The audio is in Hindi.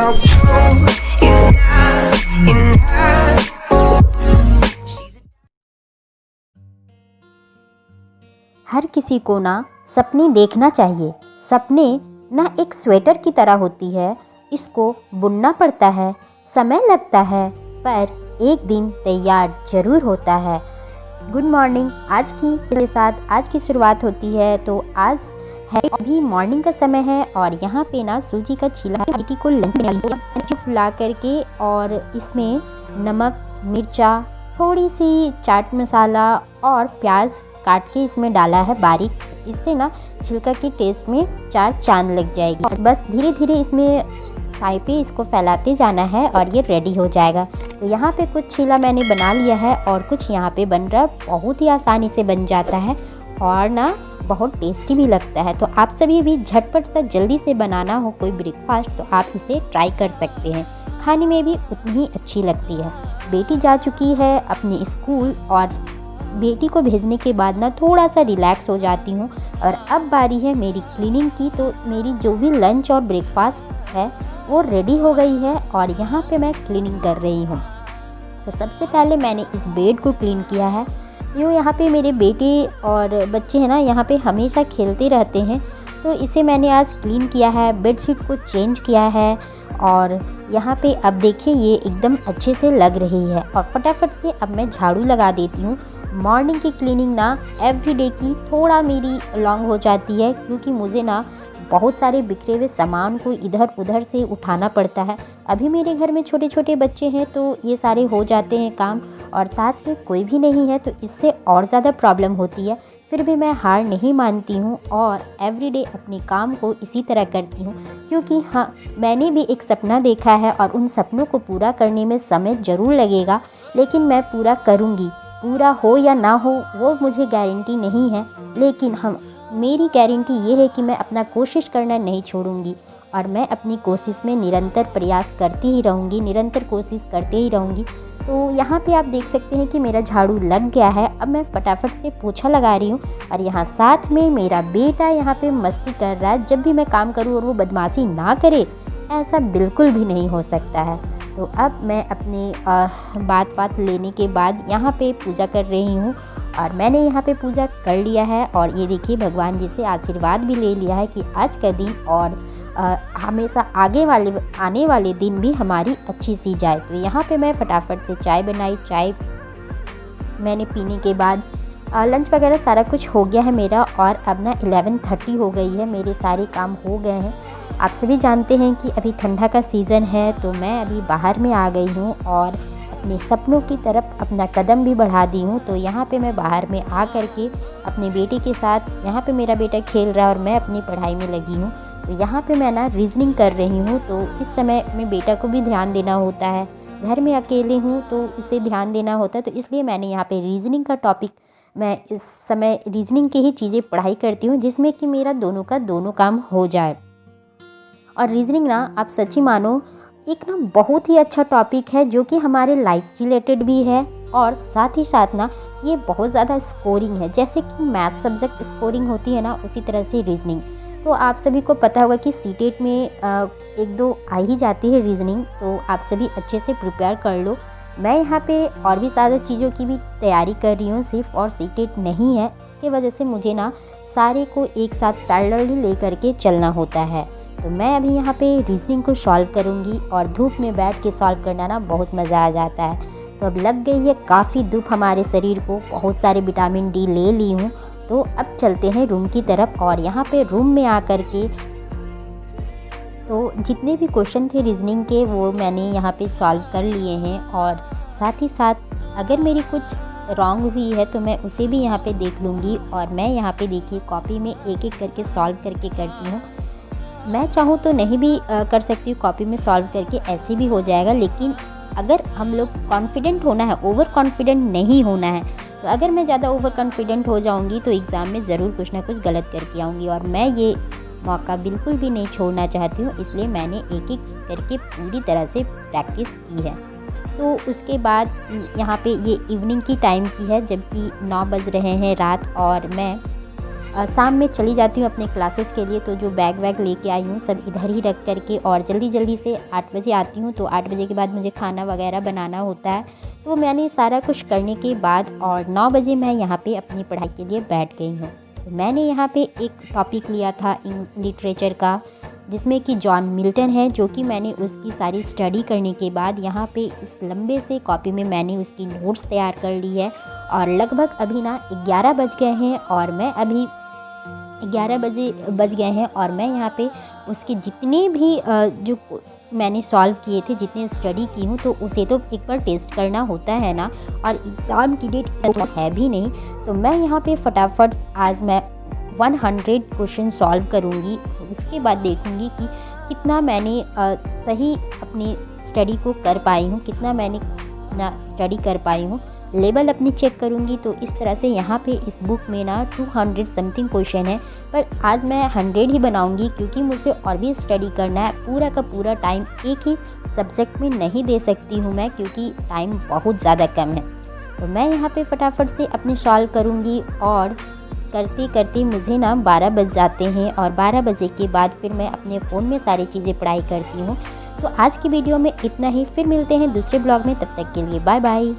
how blue is not enough. हर किसी को ना सपने देखना चाहिए। सपने ना एक स्वेटर की तरह होती है, इसको बुनना पड़ता है, समय लगता है, पर एक दिन तैयार ज़रूर होता है। Good morning. आज की शुरुआत होती है। तो आज है अभी मॉर्निंग का समय है और यहाँ पे ना सूजी का छीला बेटी को लंच फुला करके और इसमें नमक, मिर्चा, थोड़ी सी चाट मसाला और प्याज काट के इसमें डाला है बारीक। इससे ना छिलका की टेस्ट में चार चांद लग जाएगी। बस धीरे धीरे इसमें फ्राई पे इसको फैलाते जाना है और ये रेडी हो जाएगा। तो यहाँ पे कुछ छीला मैंने बना लिया है और कुछ यहाँ पे बन रहा है। बहुत ही आसानी से बन जाता है और ना बहुत टेस्टी भी लगता है। तो आप सभी भी झटपट सा जल्दी से बनाना हो कोई ब्रेकफास्ट तो आप इसे ट्राई कर सकते हैं। खाने में भी उतनी ही अच्छी लगती है। बेटी जा चुकी है अपने स्कूल और बेटी को भेजने के बाद ना थोड़ा सा रिलैक्स हो जाती हूँ और अब बारी है मेरी क्लीनिंग की। तो मेरी जो भी लंच और ब्रेकफास्ट है वो रेडी हो गई है और यहाँ पे मैं क्लीनिंग कर रही हूँ। तो सबसे पहले मैंने इस बेड को क्लीन किया है। यहाँ पे मेरे बेटे और बच्चे हैं ना, यहाँ पे हमेशा खेलते रहते हैं। तो इसे मैंने आज क्लीन किया है, बेडशीट को चेंज किया है और यहाँ पे अब देखिए ये एकदम अच्छे से लग रही है। और फटाफट से अब मैं झाड़ू लगा देती हूँ। मॉर्निंग की क्लीनिंग ना एवरीडे की थोड़ा मेरी लॉन्ग हो जाती है क्योंकि मुझे ना बहुत सारे बिखरे हुए सामान को इधर उधर से उठाना पड़ता है। अभी मेरे घर में छोटे छोटे बच्चे हैं तो ये सारे हो जाते हैं काम और साथ में कोई भी नहीं है तो इससे और ज़्यादा प्रॉब्लम होती है। फिर भी मैं हार नहीं मानती हूँ और एवरीडे अपने काम को इसी तरह करती हूँ क्योंकि हाँ, मैंने भी एक सपना देखा है और उन सपनों को पूरा करने में समय ज़रूर लगेगा, लेकिन मैं पूरा करूँगी। पूरा हो या ना हो वो मुझे गारंटी नहीं है, लेकिन मेरी गारंटी ये है कि मैं अपना कोशिश करना नहीं छोड़ूंगी और मैं अपनी कोशिश में निरंतर प्रयास करती ही रहूँगी, निरंतर कोशिश करते ही रहूँगी। तो यहाँ पे आप देख सकते हैं कि मेरा झाड़ू लग गया है। अब मैं फटाफट से पोछा लगा रही हूँ और यहाँ साथ में मेरा बेटा यहाँ पे मस्ती कर रहा है। जब भी मैं काम करूँ और वो बदमाशी ना करे, ऐसा बिल्कुल भी नहीं हो सकता है। तो अब मैं अपनी बात लेने के बाद यहाँ पे पूजा कर रही हूँ और मैंने यहाँ पे पूजा कर लिया है और ये देखिए भगवान जी से आशीर्वाद भी ले लिया है कि आज का दिन और हमेशा आने वाले दिन भी हमारी अच्छी सी जाए। तो यहाँ पे मैं फटाफट से चाय बनाई। चाय मैंने पीने के बाद लंच वगैरह सारा कुछ हो गया है मेरा और अब ना 11:30 हो गई है। मेरे सारे काम हो गए हैं। आप सभी जानते हैं कि अभी ठंडा का सीज़न है तो मैं अभी बाहर में आ गई हूँ और अपने सपनों की तरफ अपना कदम भी बढ़ा दी हूँ। तो यहाँ पे मैं बाहर में आ करके अपने बेटे के साथ, यहाँ पे मेरा बेटा खेल रहा है और मैं अपनी पढ़ाई में लगी हूँ। तो यहाँ पे मैं ना रीजनिंग कर रही हूँ। तो इस समय में बेटा को भी ध्यान देना होता है, घर में अकेले हूँ तो इसे ध्यान देना होता है। तो इसलिए मैंने यहाँ पे रीजनिंग का टॉपिक, मैं इस समय रीजनिंग की ही चीज़ें पढ़ाई करती हूँ जिसमें कि मेरा दोनों का दोनों काम हो जाए। और रीजनिंग ना आप सच्ची मानो एक ना बहुत ही अच्छा टॉपिक है जो कि हमारे लाइफ रिलेटेड भी है और साथ ही साथ ना ये बहुत ज़्यादा स्कोरिंग है। जैसे कि मैथ सब्जेक्ट स्कोरिंग होती है ना, उसी तरह से रीजनिंग। तो आप सभी को पता होगा कि सीटेट में 1-2 आ ही जाती है रीजनिंग। तो आप सभी अच्छे से प्रिपेयर कर लो। मैं यहाँ पे और भी ज़्यादा चीज़ों की भी तैयारी कर रही हूँ, सिर्फ और सीटेट नहीं है। इसके वजह से मुझे ना सारे को एक साथ पैरेलली ले करके चलना होता है। तो मैं अभी यहाँ पे रीजनिंग को सॉल्व करूँगी और धूप में बैठ के सॉल्व करना ना बहुत मज़ा आ जाता है। तो अब लग गई है काफ़ी धूप हमारे शरीर को, बहुत सारे विटामिन डी ले ली हूँ। तो अब चलते हैं रूम की तरफ और यहाँ पे रूम में आकर के तो जितने भी क्वेश्चन थे रीजनिंग के वो मैंने यहाँ पे सॉल्व कर लिए हैं और साथ ही साथ अगर मेरी कुछ रॉन्ग हुई है तो मैं उसे भी यहाँ पे देख लूँगी। और मैं यहाँ पे देखिए कॉपी में एक एक करके सॉल्व करके करती हूँ। मैं चाहूँ तो नहीं भी कर सकती हूँ कॉपी में सॉल्व करके, ऐसे भी हो जाएगा। लेकिन अगर हम लोग कॉन्फिडेंट होना है, ओवर कॉन्फिडेंट नहीं होना है। तो अगर मैं ज़्यादा ओवर कॉन्फिडेंट हो जाऊँगी तो एग्ज़ाम में ज़रूर कुछ ना कुछ गलत करके आऊँगी और मैं ये मौका बिल्कुल भी नहीं छोड़ना चाहती हूँ। इसलिए मैंने एक एक करके पूरी तरह से प्रैक्टिस की है। तो उसके बाद यहाँ पे ये इवनिंग की टाइम की है, जबकि 9 बज रहे हैं रात और मैं शाम में चली जाती हूँ अपने क्लासेस के लिए। तो जो बैग वैग लेके आई हूँ सब इधर ही रख करके और जल्दी से 8 बजे आती हूँ। तो 8 बजे के बाद मुझे खाना वगैरह बनाना होता है। तो मैंने सारा कुछ करने के बाद और 9 बजे मैं यहाँ पे अपनी पढ़ाई के लिए बैठ गई हूँ। तो मैंने यहाँ पे एक टॉपिक लिया था लिटरेचर का, जिसमें कि जॉन मिल्टन है, जो कि मैंने उसकी सारी स्टडी करने के बाद यहाँ पे इस लंबे से कॉपी में मैंने उसकी नोट्स तैयार कर ली है। और लगभग अभी ना 11 बज गए हैं और मैं अभी 11 बजे बज गए हैं और मैं यहाँ पे उसके जितने भी जो मैंने सॉल्व किए थे, जितने स्टडी की हूँ, तो उसे तो एक बार टेस्ट करना होता है ना। और एग्ज़ाम की डेट है भी नहीं, तो मैं यहाँ पे फटाफट आज मैं 100 क्वेश्चन सॉल्व करूँगी। उसके बाद देखूँगी कि कितना मैंने सही अपनी स्टडी को कर पाई हूँ, कितना मैंने ना स्टडी कर पाई हूँ। लेवल अपनी चेक करूँगी। तो इस तरह से यहाँ पे इस बुक में ना 200 समथिंग क्वेश्चन है, पर आज मैं 100 ही बनाऊँगी, क्योंकि मुझे और भी स्टडी करना है। पूरा का पूरा टाइम एक ही सब्जेक्ट में नहीं दे सकती हूँ मैं, क्योंकि टाइम बहुत ज़्यादा कम है। तो मैं यहाँ पे फटाफट से अपनी सॉल्व करूँगी और करते करते मुझे ना 12 बज जाते हैं। और 12 बजे के बाद फिर मैं अपने फ़ोन में सारी चीज़ें पढ़ाई करती हूँ। तो आज की वीडियो में इतना ही, फिर मिलते हैं दूसरे ब्लॉग में। तब तक के लिए बाय बाय।